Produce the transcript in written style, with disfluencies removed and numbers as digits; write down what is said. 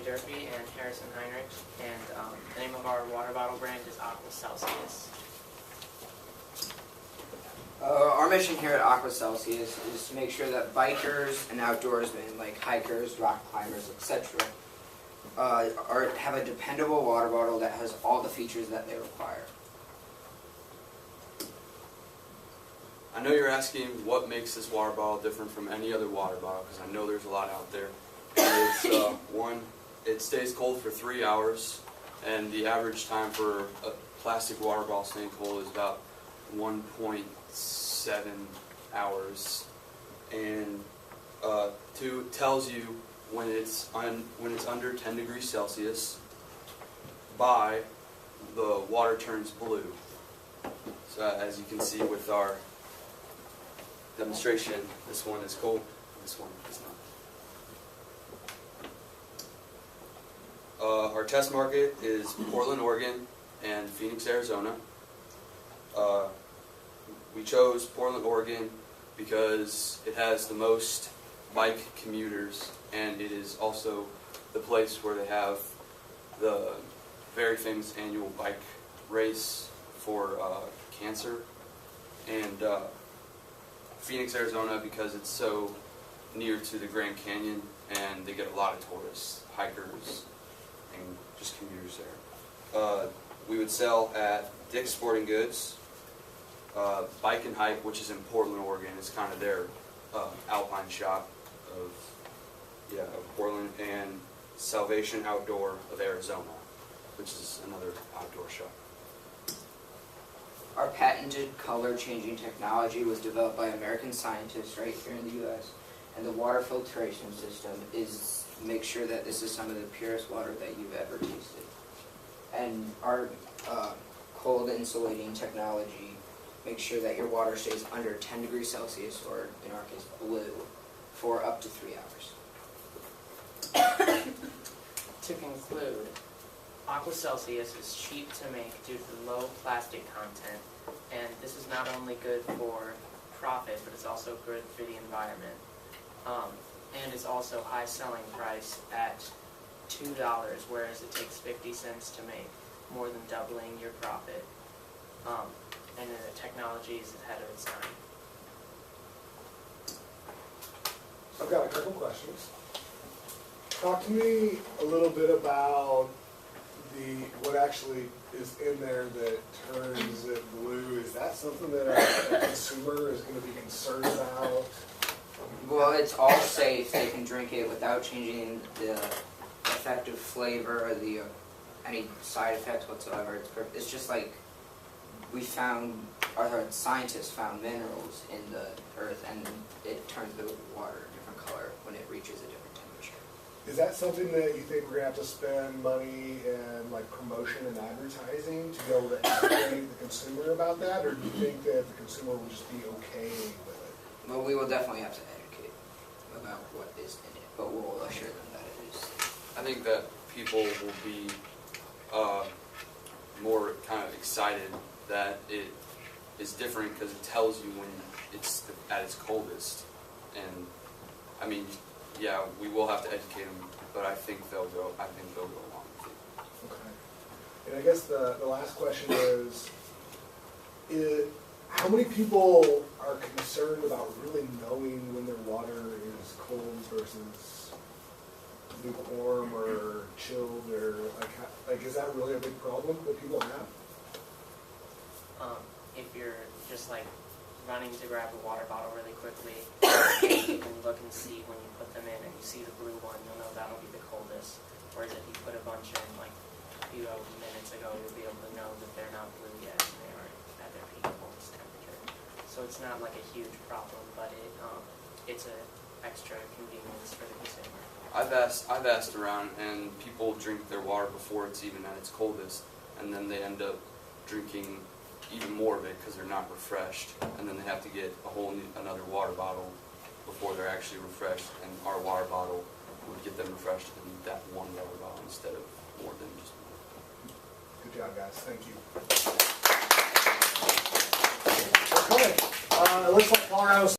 Durfee and Harrison Heinrich, and the name of our water bottle brand is Aqua Celsius. Our mission here at Aqua Celsius is to make sure that bikers and outdoorsmen, like hikers, rock climbers, etc., have a dependable water bottle that has all the features that they require. I know you're asking what makes this water bottle different from any other water bottle, because I know there's a lot out there. It's one, it stays cold for 3 hours, and the average time for a plastic water bottle staying cold is about 1.7 hours. And two, it tells you when it's under 10 degrees Celsius. By the water turns blue. So as you can see with our demonstration, this one is cold, this one is not. Our test market is Portland, Oregon, and Phoenix, Arizona. We chose Portland, Oregon because it has the most bike commuters, and it is also the place where they have the very famous annual bike race for cancer. And Phoenix, Arizona, because it's so near to the Grand Canyon, and they get a lot of tourists, hikers, and just commuters there. We would sell at Dick's Sporting Goods, Bike and Hike, which is in Portland, Oregon. It's kind of their alpine shop of Portland, and Salvation Outdoor of Arizona, which is another outdoor shop. Our patented color-changing technology was developed by American scientists right here in the U.S., and the water filtration system is make sure that this is some of the purest water that you've ever tasted. And our cold insulating technology makes sure that your water stays under 10 degrees Celsius, or in our case blue, for up to 3 hours. To conclude, Aqua Celsius is cheap to make due to the low plastic content, and this is not only good for profit, but it's also good for the environment. And it's also high selling price at $2, whereas it takes 50 cents to make, more than doubling your profit. And the technology is ahead of its time. I've got a couple questions. Talk to me a little bit about what actually is in there that turns it blue. Is that something that a consumer is going to be concerned about? Well, it's all safe. They can drink it without changing the effective flavor or the any side effects whatsoever. It's just like our scientists found minerals in the earth, and it turns the water a different color when it reaches a different temperature. Is that something that you think we're going to have to spend money and like promotion and advertising to be able to educate the consumer about that, or do you think that the consumer will just be okay with it? Well, we will definitely have to educate about what is in it, but we'll assure them that it is safe. I think that people will be more kind of excited that it is different because it tells you when it's at its coldest. And I mean, yeah, we will have to educate them, but I think they'll go along with it. Okay. And I guess the last question is how many people are concerned about really knowing when their water is cold versus lukewarm or chilled, or like is that really a big problem that people have? If you're just like running to grab a water bottle really quickly, you can look and see when you put them in, and you see the blue one, you'll know that'll be the coldest. Whereas if you put a bunch in like a few minutes ago, you'll be able to know that they're not blue yet and they aren't at their peak coldest temperature. So it's not like a huge problem, but it's an extra convenience for the consumer. I've asked around, and people drink their water before it's even at its coldest, and then they end up drinking even more of it because they're not refreshed, and then they have to get another water bottle before they're actually refreshed, and our water bottle would get them refreshed in that one water bottle instead of more than just one. Good job, guys. Thank you. Okay. It looks like Colorado's